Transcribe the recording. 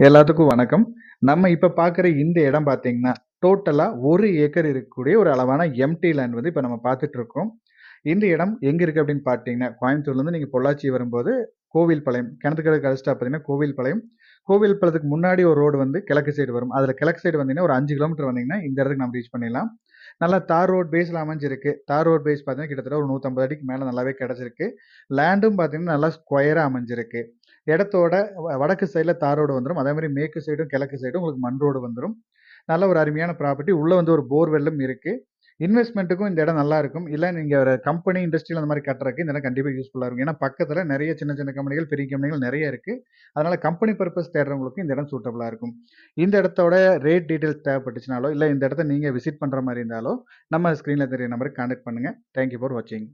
எல்லாத்துக்கும் வணக்கம். நம்ம இப்ப பார்க்குற இந்த இடம் பார்த்தீங்கன்னா, டோட்டலா 1 ஏக்கர் இருக்கக்கூடிய ஒரு அளவான எம்ப்டி லேண்ட் வந்து இப்ப நம்ம பார்த்துட்டு இருக்கோம். இந்த இடம் எங்க இருக்கு அப்படின்னு பார்த்தீங்கன்னா, கோயம்புத்தூர்லேருந்து நீங்க பொள்ளாச்சி வரும்போது கோவில்பாளையம், கிணத்துக்கடவு கடைசி ஸ்டாப் பார்த்தீங்கன்னா கோவில்பாளையம். கோவில்பாளையத்துக்கு முன்னாடி ஒரு ரோடு வந்து கிழக்கு சைடு வரும். அதுல கிழக்கு சைடு வந்தீங்கன்னா, ஒரு 5 கிலோமீட்டர் வந்தீங்கன்னா, இந்த இடத்துக்கு நம்ம ரீச் பண்ணிடலாம். நல்லா தார் ரோட் பேஸ்ல அமைஞ்சிருக்கு. தார் ரோட் பேஸ் பார்த்தீங்கன்னா, கிட்டத்தட்ட ஒரு 150 அடிக்கு மேல நல்லாவே கிடைச்சிருக்கு. லேண்டும் பார்த்தீங்கன்னா, நல்லா ஸ்கொயரா அமைஞ்சிருக்கு. இடத்தோட வடக்கு சைடுல தார் ரோடு வந்துரும். அதே மாரி மேற்கு சைடும், கிழக்கு சைடும் உங்களுக்கு மண் ரோடு வந்துரும். நல்ல ஒரு அருமையான ப்ராப்பர்ட்டி. உள்ள வந்து ஒரு போர்வெல்லும் இருக்கு. இன்வெஸ்ட்மென்ட்டுக்கும் இந்த இடம் நல்லா இருக்கும். இல்ல நீங்க ஒரு கம்பெனி, இண்டஸ்ட்ரியல் அந்த மாரி கட்டுறதுக்கு இந்த இடம் கண்டிப்பா யூஸ்ஃபுல்லா இருக்கும். ஏன்னா பக்கத்துல நெறைய சின்ன சின்ன கம்பெனிகள், பெரிய கம்பெனிகள் நெறைய இருக்கு. அதனால கம்பெனி பர்ப்பஸ் தேடுறவங்களுக்கு இந்த இடம் சூட்டபிளா இருக்கும். இந்த இடத்தோட ரேட் டீட்டெயில்ஸ் தேவைப்பட்டுச்சுனாலோ, இல்ல இந்த இடத்த நீங்க விசிட் பண்ற மாரி இருந்தாலோ, நம்ம ஸ்க்ரீன்ல தெரியற நம்பருக்கு கான்டாக்ட் பண்ணுங்க. தேங்க் யூ ஃபார் வாட்சிங்.